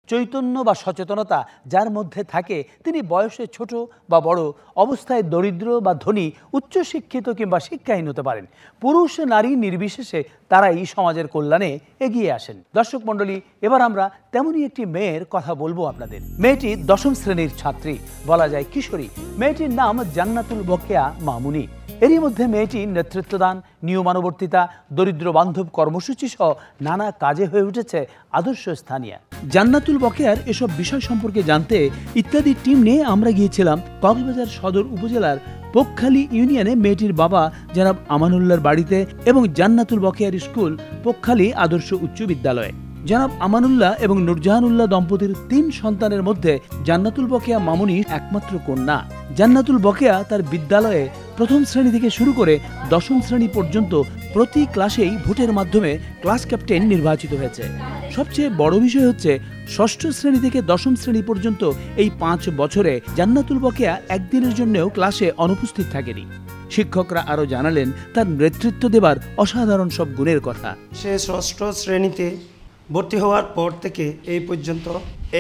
চৈতন্য বা সচেতনতা যার মধ্যে থাকে তিনি বয়সে ছোট বা বড়, অবস্থায় দরিদ্র বা ধনী, উচ্চশিক্ষিত কিংবা শিক্ষাহীন হতে পারেন। পুরুষ নারী নির্বিশেষে তারাই সমাজের কল্যাণে এগিয়ে আসেন। দর্শক মণ্ডলী, এবার আমরা তেমনই একটি মেয়ের কথা বলবো আপনাদের। মেয়েটি 10ম শ্রেণীর ছাত্রী, বলা যায় কিশোরী। মেয়েটির নাম জান্নাতুল বকেয়া মামুনি। এরই মধ্যে মেয়েটি নেতৃত্বদান, নিয়মানুবর্তিতা, দরিদ্র বান্ধব কর্মসূচি সহ নানা কাজে হয়ে উঠেছে আদর্শ স্থানীয়। জান্নাতুল বকেয়ার এসব বিষয় সম্পর্কে জানতে ইত্যাদি টিম নিয়ে আমরা গিয়েছিলাম কক্সবাজার সদর উপজেলার পোকখালী ইউনিয়নে মেয়েটির বাবা জনাব আমানুল্লাহর বাড়িতে এবং জান্নাতুল বকেয়ার স্কুল পোকখালী আদর্শ উচ্চ বিদ্যালয়ে। জনাব আমানুল্লাহ এবং নুরজাহানুল্লাহ দম্পতির 3 সন্তানের মধ্যে জান্নাতুল বকেয়া মামুনি একমাত্র কন্যা। জান্নাতুল বকেয়া তার বিদ্যালয়ে 1ম শ্রেণী থেকে শুরু করে 10ম শ্রেণী পর্যন্ত প্রতি ক্লাসেই ভোটের মাধ্যমে ক্লাস ক্যাপ্টেন নির্বাচিত হয়েছে। সবচেয়ে বড় বিষয় হচ্ছে 6ষ্ঠ শ্রেণী থেকে 10ম শ্রেণী পর্যন্ত এই 5 বছরে জান্নাতুল বকেয়া একদিনের জন্যও ক্লাসে অনুপস্থিত থাকেনি। শিক্ষকরা আরও জানালেন তার নেতৃত্ব দেবার অসাধারণ সব গুণের কথা। সে 6ষ্ঠ শ্রেণীতে ভর্তি হওয়ার পর থেকে এই পর্যন্ত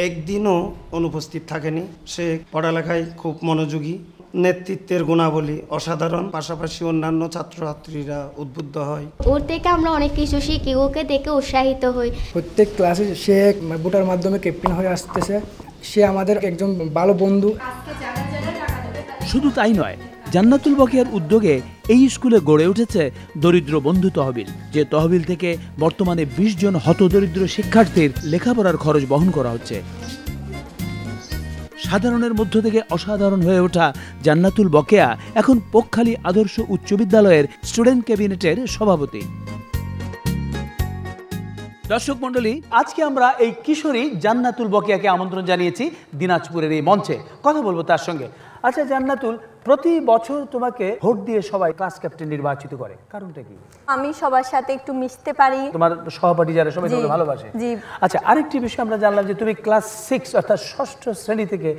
একদিনও অনুপস্থিত থাকেনি। সে পড়ালেখায় খুব মনোযোগী, নেতৃত্বের গুণাবলী অসাধারণ, পাশাপাশি অন্যান্য ছাত্রছাত্রীরা উদ্বুদ্ধ হয়। ওর থেকে আমরা অনেক কিছু শিখি, ওকে দেখে উৎসাহিত হই। প্রত্যেক ক্লাসে সে ভোটার মাধ্যমে ক্যাপ্টেন হয়ে আসতেছে। সে আমাদের একজন ভালো বন্ধু। শুধু তাই নয়, জান্নাতুল বকেয়ার উদ্যোগে এই স্কুলে গড়ে উঠেছে দরিদ্র বন্ধু তহবিল, যে তহবিল থেকে বর্তমানে 20 জন হতদরিদ্র শিক্ষার্থীর লেখাপড়ার খরচ বহন করা হচ্ছে। সাধারণের মধ্য থেকে অসাধারণ হয়ে ওঠা জান্নাতুল বকেয়া এখন পোকখালী আদর্শ উচ্চ বিদ্যালয়ের স্টুডেন্ট ক্যাবিনেটের সভাপতি। দর্শক মণ্ডলী, আজকে আমরা এই কিশোরী জান্নাতুল বকেয়াকে আমন্ত্রণ জানিয়েছি দিনাজপুরের এই মঞ্চে। কথা বলবো তার সঙ্গে। আচ্ছা জান্নাতুল, প্রতি বছর তোমাকে ভোট দিয়ে সবাই ক্লাস ক্যাপ্টেন নির্বাচিত করে, কারণটা কি? আমি সবার সাথে একটু মিশতে পারি। তোমার সহপাঠী যারা সবাই তোমাকে ভালোবাসে। জি। আচ্ছা, আরেকটি বিষয় আমরা জানলাম যে তুমি ক্লাস 6 অর্থাৎ 6ষ্ঠ শ্রেণী থেকে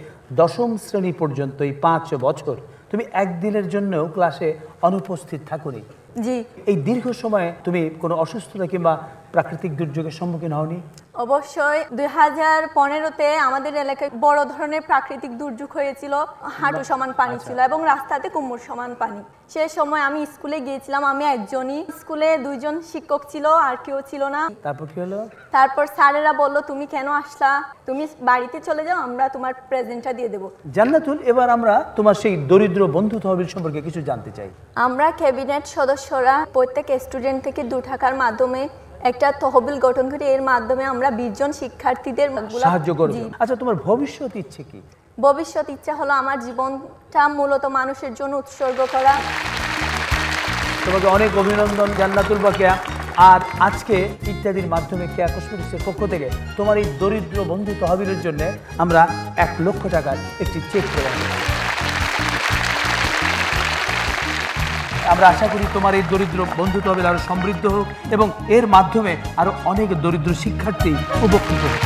10ম শ্রেণী পর্যন্ত এই 5 বছর তুমি একদিনের জন্যও ক্লাসে অনুপস্থিত থাকোনি। জি। এই দীর্ঘ সময়ে তুমি কোনো অসুস্থতা কিংবা প্রাকৃতিক দুর্যোগের সম্মুখীন হওনি? অবশ্যই 2015-তে আমাদের এলাকায় বড় ধরনের প্রাকৃতিক দুর্যোগ হয়েছিল। হাঁটু সমান পানি ছিল এবং রাস্তাতে কোমর সমান পানি। সে সময় আমি স্কুলে গিয়েছিলাম, আমি একজনই। স্কুলে 2 জন শিক্ষক ছিল, আর কেউ ছিল না। তারপর কি হলো? তারপর স্যারেরা বললো, তুমি কেন আসলা, তুমি বাড়িতে চলে যাও, আমরা তোমার প্রেজেন্টটা দিয়ে দেবো। জান্নাতুল, এবার আমরা তোমার সেই দরিদ্র বন্ধু তহবিল সম্পর্কে কিছু জানতে চাই। আমরা ক্যাবিনেট সদস্যরা প্রত্যেক স্টুডেন্ট থেকে 2 টাকার মাধ্যমে একটা তহবিল গঠন করি। এর মাধ্যমে আমরা 20 জন শিক্ষার্থীদের সাহায্য করব। আচ্ছা, তোমার ভবিষ্যৎ ইচ্ছে কি? ভবিষ্যৎ ইচ্ছা হলো আমার জীবনটা মূলত মানুষের জন্য উৎসর্গ করা। তোমাকে অনেক অভিনন্দন জান্নাতুল বকেয়া। আর আজকে ইত্যাদির মাধ্যমে কেয়া কসমেটিক্সের পক্ষ থেকে তোমার এই দরিদ্র বন্ধু তহবিলের জন্য আমরা 1 লক্ষ টাকার একটি চেক করে দিই। আমরা আশা করি তোমার এই দরিদ্র বন্ধু তহবিল আরো সমৃদ্ধ হোক এবং এর মাধ্যমে আরো অনেক দরিদ্র শিক্ষার্থী উপকৃত হোক।